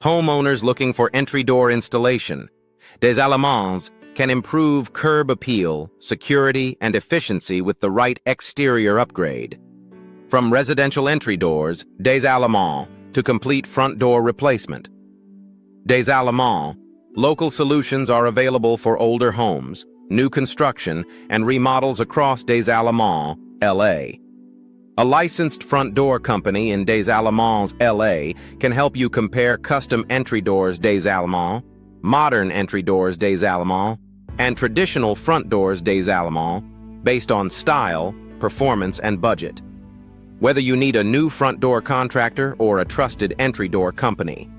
Homeowners looking for entry door installation. Des Allemands can improve curb appeal, security, and efficiency with the right exterior upgrade. From residential entry doors, Des Allemands, to complete front door replacement. Des Allemands, local solutions are available for older homes, new construction, and remodels across Des Allemands, LA. A licensed front door company in Des Allemands, LA can help you compare custom entry doors Des Allemands, modern entry doors Des Allemands, and traditional front doors Des Allemands based on style, performance, and budget. Whether you need a new front door contractor or a trusted entry door company.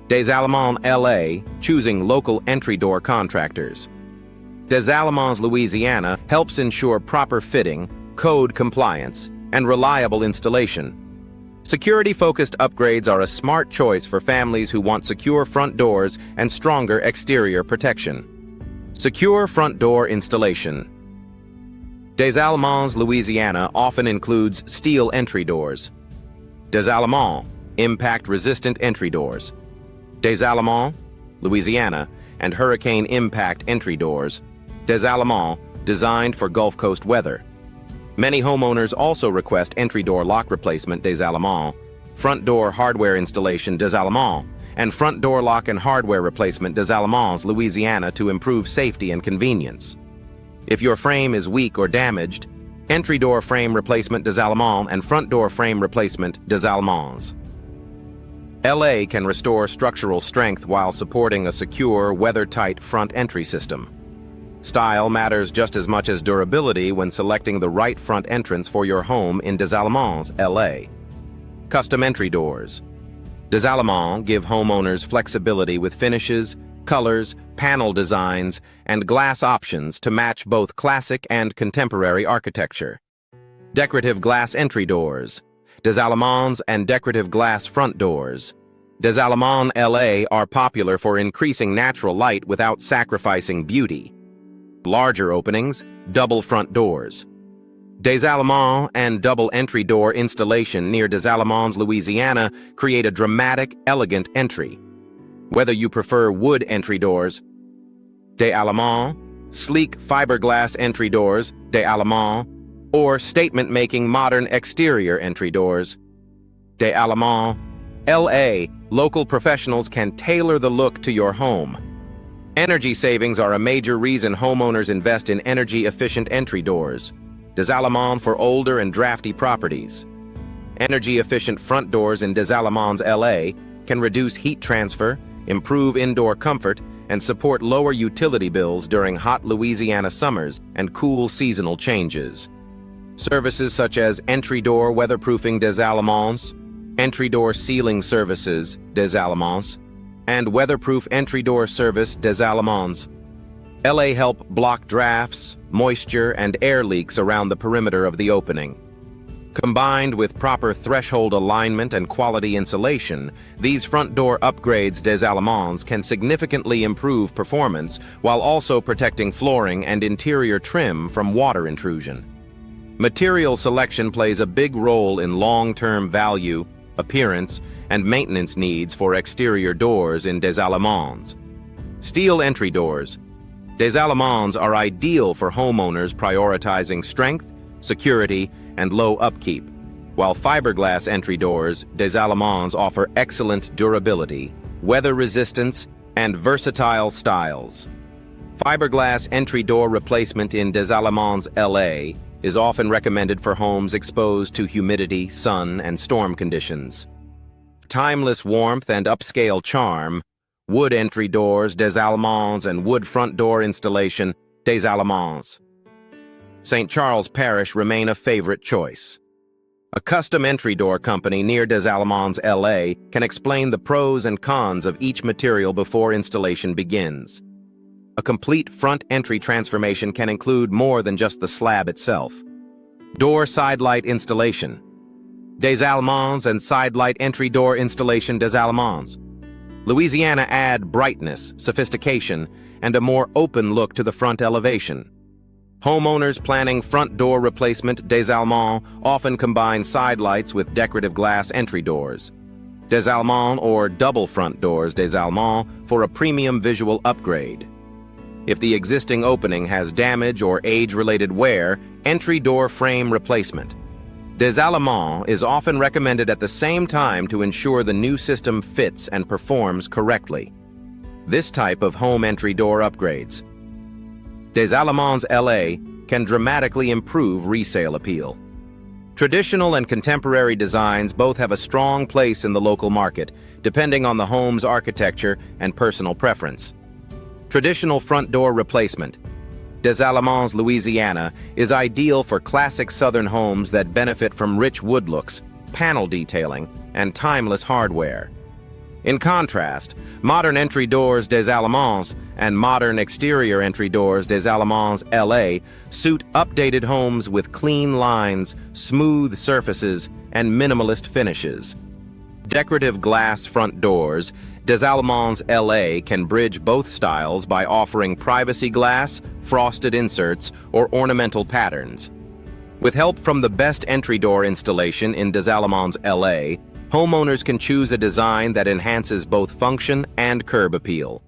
Des Allemands, LA, choosing local entry door contractors. Des Allemands Louisiana helps ensure proper fitting, code compliance, and reliable installation. Security-focused upgrades are a smart choice for families who want secure front doors and stronger exterior protection. Secure front door installation. Des Allemands Louisiana often includes steel entry doors. Des Allemands, impact-resistant entry doors. Des Allemands, Louisiana, and hurricane impact entry doors. Des Allemands, designed for Gulf Coast weather. Many homeowners also request entry door lock replacement Des Allemands, front door hardware installation Des Allemands, and front door lock and hardware replacement Des Allemands Louisiana to improve safety and convenience. If your frame is weak or damaged, entry door frame replacement Des Allemands and front door frame replacement Des Allemands. LA can restore structural strength while supporting a secure, weather-tight front entry system. Style matters just as much as durability when selecting the right front entrance for your home in Des Allemands, LA. Custom entry doors. Des Allemands give homeowners flexibility with finishes, colors, panel designs, and glass options to match both classic and contemporary architecture. Decorative glass entry doors. Des Allemands and decorative glass front doors. Des Allemands, LA are popular for increasing natural light without sacrificing beauty. Larger openings, double front doors. Des Allemands and double entry door installation near Des Allemands, Louisiana create a dramatic, elegant entry. Whether you prefer wood entry doors, Des Allemands, sleek fiberglass entry doors, Des Allemands, or statement-making modern exterior entry doors, Des Allemands, LA, local professionals can tailor the look to your home. Energy savings are a major reason homeowners invest in energy-efficient entry doors. Des Allemands for older and drafty properties. Energy-efficient front doors in Des Allemands, LA can reduce heat transfer, improve indoor comfort, and support lower utility bills during hot Louisiana summers and cool seasonal changes. Services such as entry door weatherproofing Des Allemands, entry door sealing services Des Allemands, and weatherproof entry door service Des Allemands. LA help block drafts, moisture, and air leaks around the perimeter of the opening. Combined with proper threshold alignment and quality insulation, these front door upgrades Des Allemands can significantly improve performance while also protecting flooring and interior trim from water intrusion. Material selection plays a big role in long-term value, appearance, and maintenance needs for exterior doors in Des Allemands. Steel entry doors. Des Allemands are ideal for homeowners prioritizing strength, security, and low upkeep, while fiberglass entry doors Des Allemands offer excellent durability, weather resistance, and versatile styles. Fiberglass entry door replacement in Des Allemands, LA is often recommended for homes exposed to humidity, sun, and storm conditions. Timeless warmth and upscale charm, wood entry doors Des Allemands and wood front door installation Des Allemands. St. Charles Parish remain a favorite choice. A custom entry door company near Des Allemands, LA can explain the pros and cons of each material before installation begins. A complete front entry transformation can include more than just the slab itself. Door side light installation. Des Allemands and side light entry door installation Des Allemands. Louisiana add brightness, sophistication, and a more open look to the front elevation. Homeowners planning front door replacement Des Allemands often combine side lights with decorative glass entry doors. Des Allemands or double front doors Des Allemands for a premium visual upgrade. If the existing opening has damage or age-related wear, entry door frame replacement. Des Allemands is often recommended at the same time to ensure the new system fits and performs correctly. This type of home entry door upgrades. Des Allemands LA can dramatically improve resale appeal. Traditional and contemporary designs both have a strong place in the local market, depending on the home's architecture and personal preference. Traditional front door replacement. Des Allemands Louisiana is ideal for classic southern homes that benefit from rich wood looks, panel detailing, and timeless hardware. In contrast, modern entry doors Des Allemands and modern exterior entry doors Des Allemands LA suit updated homes with clean lines, smooth surfaces, and minimalist finishes. Decorative glass front doors Des Allemands LA can bridge both styles by offering privacy glass, frosted inserts, or ornamental patterns. With help from the best entry door installation in Des Allemands LA, homeowners can choose a design that enhances both function and curb appeal.